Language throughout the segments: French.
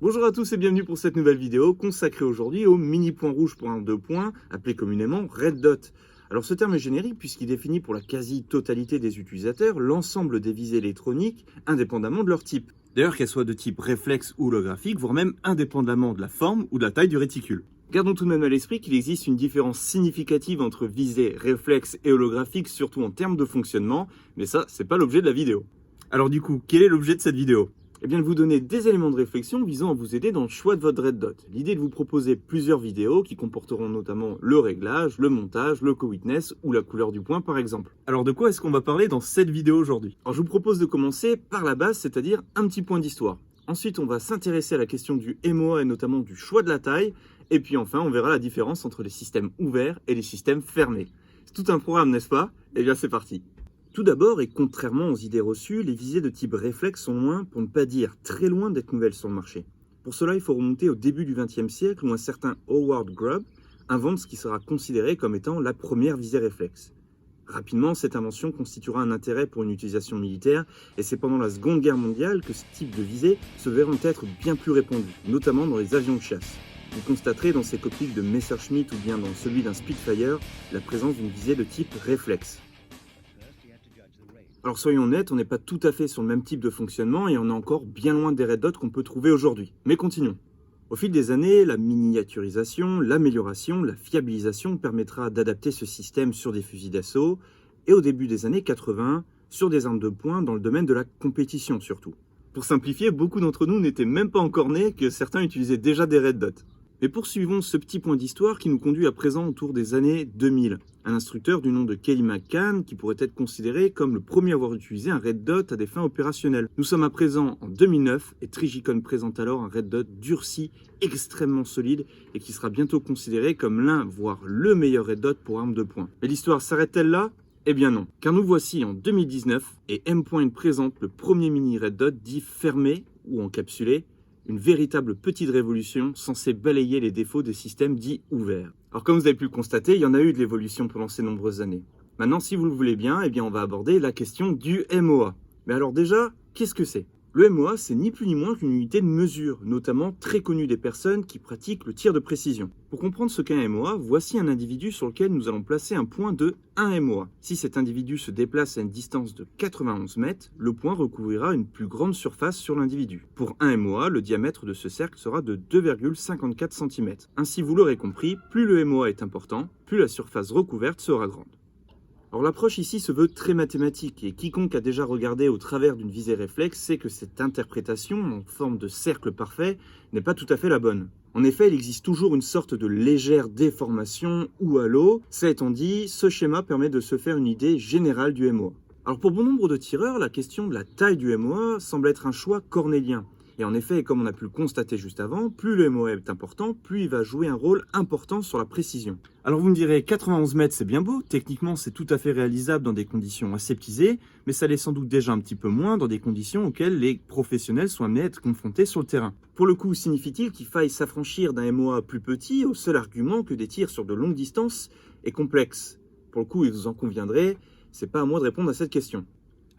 Bonjour à tous et bienvenue pour cette nouvelle vidéo consacrée aujourd'hui au mini point rouge pour un 2 points, appelé communément Red Dot. Alors ce terme est générique puisqu'il définit pour la quasi-totalité des utilisateurs l'ensemble des visées électroniques indépendamment de leur type. D'ailleurs qu'elles soient de type réflexe ou holographique, voire même indépendamment de la forme ou de la taille du réticule. Gardons tout de même à l'esprit qu'il existe une différence significative entre visée réflexe et holographique, surtout en termes de fonctionnement, mais ça, c'est pas l'objet de la vidéo. Alors du coup, quel est l'objet de cette vidéo ? Eh bien, de vous donner des éléments de réflexion visant à vous aider dans le choix de votre Red Dot. L'idée est de vous proposer plusieurs vidéos qui comporteront notamment le réglage, le montage, le co-witness ou la couleur du point par exemple. Alors de quoi est-ce qu'on va parler dans cette vidéo aujourd'hui ? Alors je vous propose de commencer par la base, c'est-à-dire un petit point d'histoire. Ensuite, on va s'intéresser à la question du MOA et notamment du choix de la taille. Et puis enfin, on verra la différence entre les systèmes ouverts et les systèmes fermés. C'est tout un programme, n'est-ce pas ? Eh bien, c'est parti. Tout d'abord, et contrairement aux idées reçues, les visées de type réflexe sont loin, pour ne pas dire très loin d'être nouvelles sur le marché. Pour cela, il faut remonter au début du XXe siècle où un certain Howard Grubb invente ce qui sera considéré comme étant la première visée réflexe. Rapidement, cette invention constituera un intérêt pour une utilisation militaire et c'est pendant la Seconde Guerre mondiale que ce type de visée se verront être bien plus répandu, notamment dans les avions de chasse. Vous constaterez dans ces cockpits de Messerschmitt ou bien dans celui d'un Spitfire la présence d'une visée de type réflexe. Alors soyons honnêtes, on n'est pas tout à fait sur le même type de fonctionnement et on est encore bien loin des Red Dot qu'on peut trouver aujourd'hui. Mais continuons. Au fil des années, la miniaturisation, l'amélioration, la fiabilisation permettra d'adapter ce système sur des fusils d'assaut et au début des années 80, sur des armes de poing dans le domaine de la compétition surtout. Pour simplifier, beaucoup d'entre nous n'étaient même pas encore nés que certains utilisaient déjà des Red Dot. Mais poursuivons ce petit point d'histoire qui nous conduit à présent autour des années 2000. Un instructeur du nom de Kelly McCann qui pourrait être considéré comme le premier à avoir utilisé un Red Dot à des fins opérationnelles. Nous sommes à présent en 2009 et Trigicon présente alors un Red Dot durci, extrêmement solide et qui sera bientôt considéré comme l'un, voire le meilleur Red Dot pour arme de poing. Mais l'histoire s'arrête-t-elle là ? Eh bien non, car nous voici en 2019 et M-Point présente le premier mini Red Dot dit fermé ou encapsulé, une véritable petite révolution censée balayer les défauts des systèmes dits ouverts. Alors comme vous avez pu le constater, il y en a eu de l'évolution pendant ces nombreuses années. Maintenant, si vous le voulez bien, eh bien on va aborder la question du MOA. Mais alors déjà, qu'est-ce que c'est ? Le MOA, c'est ni plus ni moins qu'une unité de mesure, notamment très connue des personnes qui pratiquent le tir de précision. Pour comprendre ce qu'est un MOA, voici un individu sur lequel nous allons placer un point de 1 MOA. Si cet individu se déplace à une distance de 91 mètres, le point recouvrira une plus grande surface sur l'individu. Pour 1 MOA, le diamètre de ce cercle sera de 2,54 cm. Ainsi, vous l'aurez compris, plus le MOA est important, plus la surface recouverte sera grande. Alors l'approche ici se veut très mathématique et quiconque a déjà regardé au travers d'une visée réflexe sait que cette interprétation en forme de cercle parfait n'est pas tout à fait la bonne. En effet, il existe toujours une sorte de légère déformation ou halo. Ça étant dit, ce schéma permet de se faire une idée générale du MOA. Alors pour bon nombre de tireurs, la question de la taille du MOA semble être un choix cornélien. Et en effet, comme on a pu le constater juste avant, plus le MOA est important, plus il va jouer un rôle important sur la précision. Alors vous me direz, 91 mètres c'est bien beau, techniquement c'est tout à fait réalisable dans des conditions aseptisées, mais ça l'est sans doute déjà un petit peu moins dans des conditions auxquelles les professionnels sont amenés à être confrontés sur le terrain. Pour le coup, signifie-t-il qu'il faille s'affranchir d'un MOA plus petit au seul argument que des tirs sur de longues distances est complexe ? Pour le coup, et vous en conviendrez, c'est pas à moi de répondre à cette question.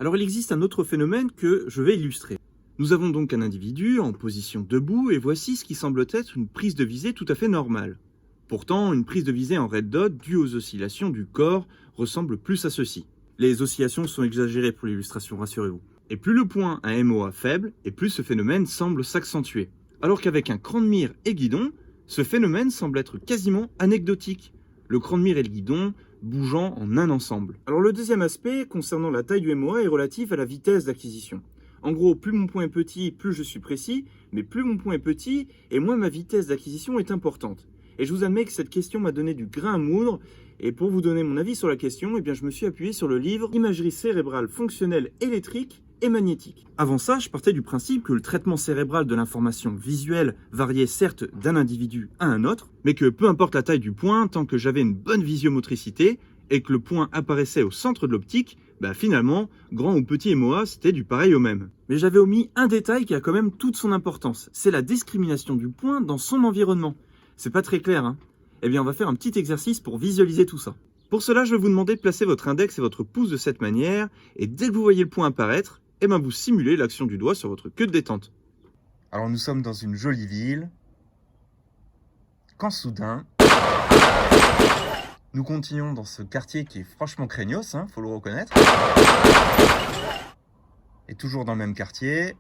Alors il existe un autre phénomène que je vais illustrer. Nous avons donc un individu en position debout et voici ce qui semble être une prise de visée tout à fait normale. Pourtant, une prise de visée en Red Dot due aux oscillations du corps ressemble plus à ceci. Les oscillations sont exagérées pour l'illustration, rassurez-vous. Et plus le point a un MOA faible, et plus ce phénomène semble s'accentuer. Alors qu'avec un cran de mire et guidon, ce phénomène semble être quasiment anecdotique. Le cran de mire et le guidon bougeant en un ensemble. Alors le deuxième aspect concernant la taille du MOA est relatif à la vitesse d'acquisition. En gros, plus mon point est petit, plus je suis précis, mais plus mon point est petit, et moins ma vitesse d'acquisition est importante. Et je vous admets que cette question m'a donné du grain à moudre, et pour vous donner mon avis sur la question, eh bien je me suis appuyé sur le livre « Imagerie cérébrale fonctionnelle électrique et magnétique ». Avant ça, je partais du principe que le traitement cérébral de l'information visuelle variait certes d'un individu à un autre, mais que peu importe la taille du point, tant que j'avais une bonne visiomotricité, et que le point apparaissait au centre de l'optique, finalement, grand ou petit MOA, c'était du pareil au même. Mais j'avais omis un détail qui a quand même toute son importance, c'est la discrimination du point dans son environnement. C'est pas très clair, hein ? Eh bien, on va faire un petit exercice pour visualiser tout ça. Pour cela, je vais vous demander de placer votre index et votre pouce de cette manière, et dès que vous voyez le point apparaître, vous simulez l'action du doigt sur votre queue de détente. Alors nous sommes dans une jolie ville, quand soudain, nous continuons dans ce quartier qui est franchement craignos, faut le reconnaître. Et toujours dans le même quartier.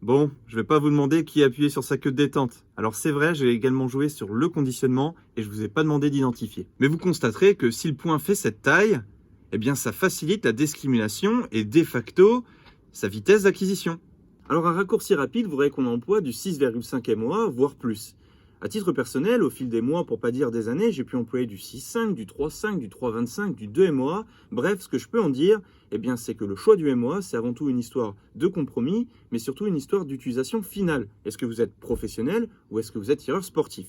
Bon, je vais pas vous demander qui a appuyé sur sa queue de détente. Alors c'est vrai, j'ai également joué sur le conditionnement et je vous ai pas demandé d'identifier. Mais vous constaterez que si le point fait cette taille, eh bien ça facilite la discrimination et de facto sa vitesse d'acquisition. Alors un raccourci rapide voudrait qu'on emploie du 6,5 MOA, voire plus. À titre personnel, au fil des mois, pour pas dire des années, j'ai pu employer du 6,5, du 3,5, du 3,25, du 2 MOA. Bref, ce que je peux en dire, eh bien, c'est que le choix du MOA, c'est avant tout une histoire de compromis, mais surtout une histoire d'utilisation finale. Est-ce que vous êtes professionnel ou est-ce que vous êtes tireur sportif?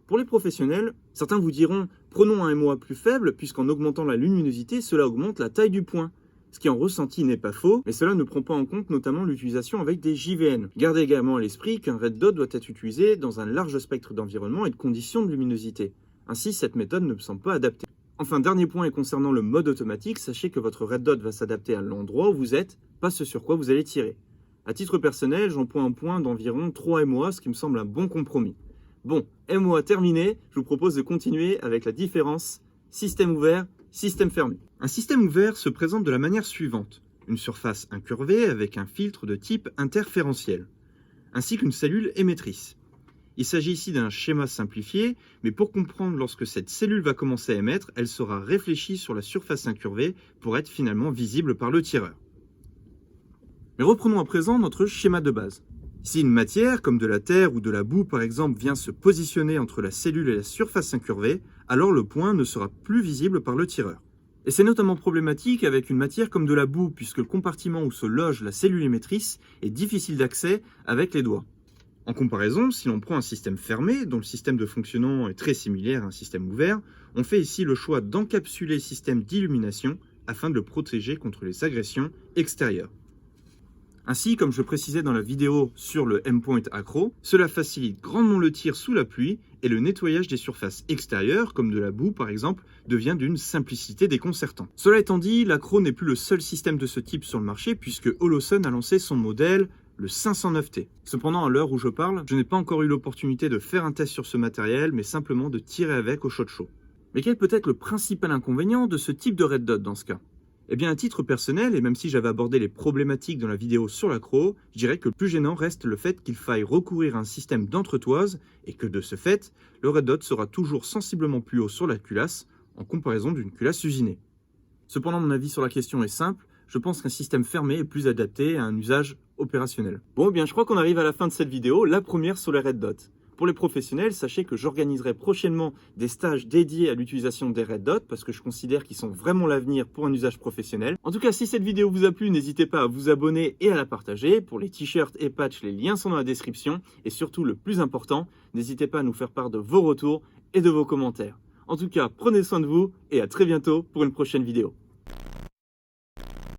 Pour les professionnels, certains vous diront « prenons un MOA plus faible puisqu'en augmentant la luminosité, cela augmente la taille du point ». Ce qui en ressenti n'est pas faux, mais cela ne prend pas en compte notamment l'utilisation avec des JVN. Gardez également à l'esprit qu'un red dot doit être utilisé dans un large spectre d'environnement et de conditions de luminosité. Ainsi, cette méthode ne me semble pas adaptée. Enfin, dernier point et concernant le mode automatique, sachez que votre red dot va s'adapter à l'endroit où vous êtes, pas ce sur quoi vous allez tirer. À titre personnel, j'emploie un point d'environ 3 MOA, ce qui me semble un bon compromis. Bon, MOA terminé, je vous propose de continuer avec la différence système ouvert, système fermé. Un système ouvert se présente de la manière suivante. Une surface incurvée avec un filtre de type interférentiel, ainsi qu'une cellule émettrice. Il s'agit ici d'un schéma simplifié, mais pour comprendre lorsque cette cellule va commencer à émettre, elle sera réfléchie sur la surface incurvée pour être finalement visible par le tireur. Mais reprenons à présent notre schéma de base. Si une matière, comme de la terre ou de la boue par exemple, vient se positionner entre la cellule et la surface incurvée, alors le point ne sera plus visible par le tireur. Et c'est notamment problématique avec une matière comme de la boue, puisque le compartiment où se loge la cellule émettrice est difficile d'accès avec les doigts. En comparaison, si l'on prend un système fermé, dont le système de fonctionnement est très similaire à un système ouvert, on fait ici le choix d'encapsuler le système d'illumination afin de le protéger contre les agressions extérieures. Ainsi, comme je précisais dans la vidéo sur le M-Point Acro, cela facilite grandement le tir sous la pluie et le nettoyage des surfaces extérieures, comme de la boue par exemple, devient d'une simplicité déconcertante. Cela étant dit, l'Acro n'est plus le seul système de ce type sur le marché puisque Holosun a lancé son modèle, le 509T. Cependant, à l'heure où je parle, je n'ai pas encore eu l'opportunité de faire un test sur ce matériel, mais simplement de tirer avec au shot show. Mais quel peut être le principal inconvénient de ce type de red dot dans ce cas ? Eh bien, à titre personnel, et même si j'avais abordé les problématiques dans la vidéo sur l'accro, je dirais que le plus gênant reste le fait qu'il faille recourir à un système d'entretoise et que de ce fait, le red dot sera toujours sensiblement plus haut sur la culasse en comparaison d'une culasse usinée. Cependant, mon avis sur la question est simple, je pense qu'un système fermé est plus adapté à un usage opérationnel. Bon, eh bien, je crois qu'on arrive à la fin de cette vidéo, la première sur les red dots. Pour les professionnels, sachez que j'organiserai prochainement des stages dédiés à l'utilisation des red dots parce que je considère qu'ils sont vraiment l'avenir pour un usage professionnel. En tout cas, si cette vidéo vous a plu, n'hésitez pas à vous abonner et à la partager. Pour les t-shirts et patchs, les liens sont dans la description. Et surtout, le plus important, n'hésitez pas à nous faire part de vos retours et de vos commentaires. En tout cas, prenez soin de vous et à très bientôt pour une prochaine vidéo.